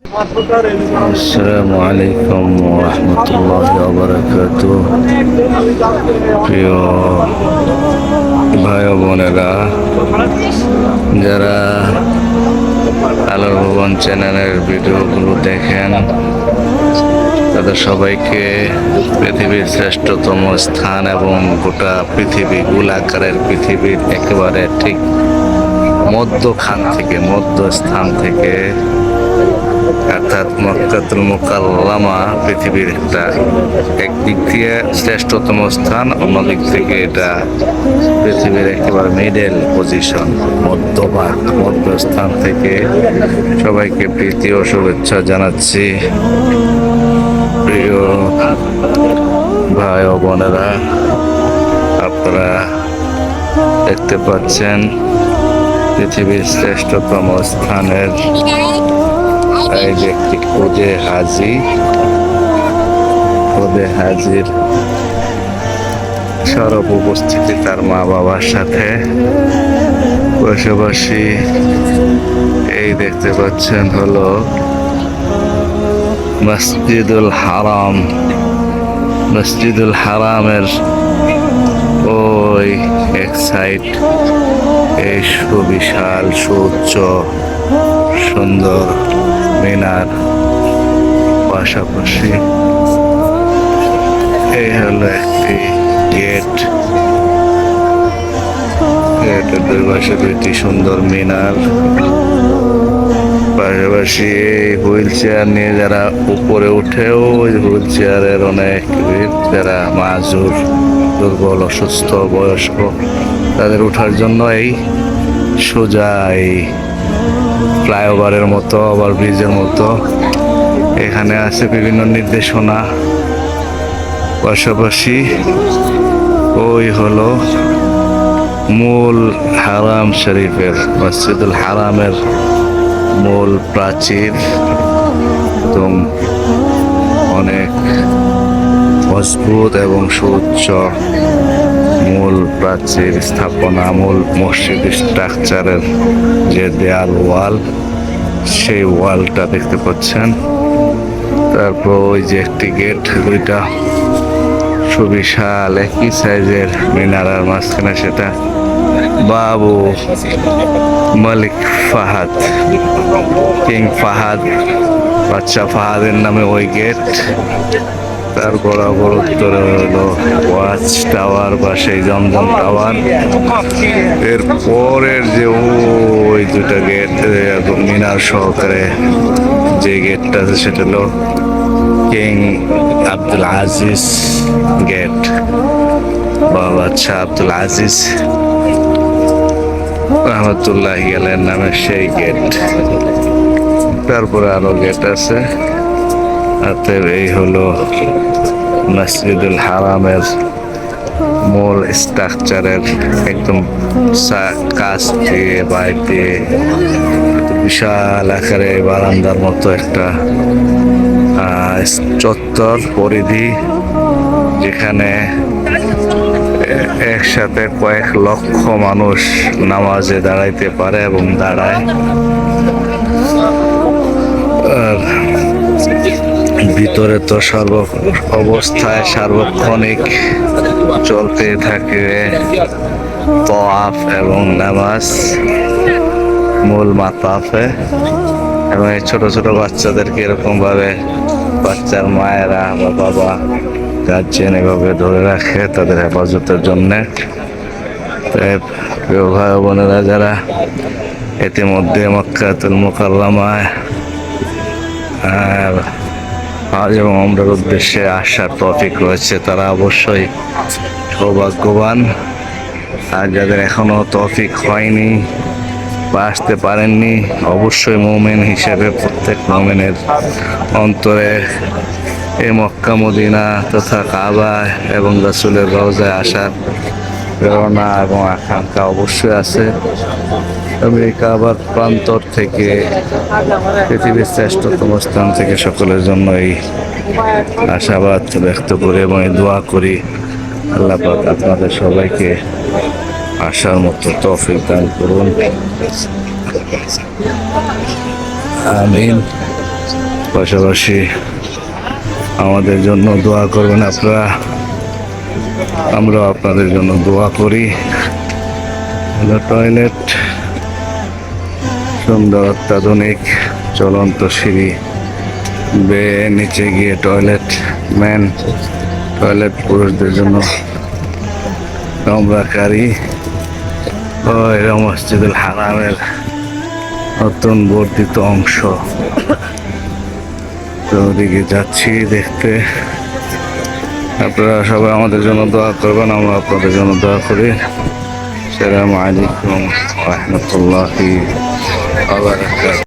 আসসালামু আলাইকুম ওয়া রাহমাতুল্লাহি ওয়া বারাকাতুহু। প্রিয় ভাই ও বোনেরা, যারা আলোর ভুবন চ্যানেলের ভিডিওগুলো দেখেন, তাদের সবাইকে পৃথিবীর শ্রেষ্ঠতম স্থান এবং গোটা পৃথিবী গোলাকারের পৃথিবীর একেবারে ঠিক মধ্যখান থেকে মধ্যস্থান থেকে, অর্থাৎ মক্কাতুল মুকাররমা পৃথিবীর একটা একদিক দিয়ে শ্রেষ্ঠতম স্থান, অন্যদিক থেকে এটা পৃথিবীর একেবারে মিডল পজিশন, মধ্যভাগ মধ্যস্থান থেকে সবাইকে প্রীতি ও শুভেচ্ছা জানাচ্ছি। প্রিয় ভাই ও বোনেরা, আপনারা দেখতে পাচ্ছেন পৃথিবীর শ্রেষ্ঠতম স্থানের এই যে একটি খুদে হাজির সরব উপস্থিতি তার মা বাবার সাথে পাশাপাশি এই দেখতে পাচ্ছেন হলো মসজিদুল হারামের ওই এক সাইড এই সুবিশাল সুউচ্চ সুন্দর মিনার, পাশাপাশি এই হলো একটি গেটের দুই পাশে দুইটি সুন্দর মিনার, পাশাপাশি এই হুইল চেয়ার নিয়ে যারা উপরে উঠেও ওই হুইল চেয়ারের অনেক যারা মাজুর, দুর্বল, অসুস্থ, বয়স্ক, তাদের ওঠার জন্য এই সোজা এই ফ্লাইওভারের মতো ওভার ব্রিজের মতো এখানে আছে বিভিন্ন নির্দেশনা। পাশাপাশি ওই হলো মূল হারাম শরীফের মসজিদুল হারামের মূল প্রাচীর, এবং অনেক মজবুত এবং সুউচ্চ মূল প্রাচীর স্থাপনা, মূল মসজিদ স্ট্রাকচারের যে দেয়াল ওয়াল, সেই ওয়ালটা দেখতে পাচ্ছেন। তারপর ওই যে একটি গেট, দুইটা সুবিশাল একই সাইজের মিনারার মাঝখানে সেটা বাবু মালিক ফাহাদ, কিং ফাহাদ, বাদশা ফাহাদের নামে ওই গেট। তার বরাবর উত্তরে হলো ওয়াচ টাওয়ার বা সেই জমজম টাওয়ার। এর পরের যে ওই দুটা গেট মিনার সহকারে যে গেটটা আছে সেটা হলো কিং আব্দুল আজিজ গেট বা বাদশাহ আব্দুল আজিজ রহমতুল্লাহি আলাইহির নামে সেই গেট। তারপরে আরো গেট আছে। অতএব এই হলো মসজিদুল হারামের মূল স্ট্রাকচারের একদম কাছ দিয়ে বাইর দিয়ে বিশাল আকারে বারান্দার মতো একটা চত্বর পরিধি, যেখানে একসাথে কয়েক লক্ষ মানুষ নামাজে দাঁড়াইতে পারে এবং দাঁড়ায়। আর ভিতরে তো অবস্থায় সার্বক্ষণিক চলতে থাকে তাওয়াফ এবং নামাজ মূল মাতাফে, এবং এই ছোট ছোট বাচ্চাদেরকে এরকম ভাবে বাচ্চার মায়েরা বা বাবা গার্জিয়ান এভাবে ধরে রাখে তাদের হেফাজতের জন্য। প্রিয় ভাই বোনেরা, যারা ইতিমধ্যে মক্কাতুল মুকাররমায় হজ এবং উমরার উদ্দেশ্যে আসার তৌফিক রয়েছে, তারা অবশ্যই সৌভাগ্যবান। আর যাদের এখনো তৌফিক হয়নি বা আসতে পারেননি, অবশ্যই মুমিন হিসেবে প্রত্যেক মুমিনের অন্তরে এই মক্কা মদিনা তথা কাবা এবং রাসূলের রওজায় আসার প্রেরণা এবং আকাঙ্ক্ষা অবশ্যই আছে। আমি কাবার প্রান্তর থেকে, পৃথিবীর শ্রেষ্ঠতম স্থান থেকে সকলের জন্য এই আশাবাদ ব্যক্ত করি এবং দোয়া করি আল্লাহ পাক আপনাদের সবাইকে আসার মতো তৌফিক দান করুন। আমিন। পাশাপাশি আমাদের জন্য দোয়া করবেন আপনারা, আমরাও আপনাদের জন্য দোয়া করি। টয়লেট সুন্দর অত্যাধুনিক চলন্ত সিঁড়ি বেয়ে নিচে গিয়ে টয়লেট, মেন টয়লেট পুরুষদের জন্য কামরাকারী। ও এরা মসজিদুল হারামের নতুন বর্ধিত অংশ। তো ওদিকে যাচ্ছি দেখতে। আপনারা সবাই আমাদের জন্য দোয়া করবেন, আমরা আপনাদের জন্য দোয়া করি। আসসালামু আলাইকুম ওয়া রাহমাতুল্লাহি ওয়া বারাকাতুহু।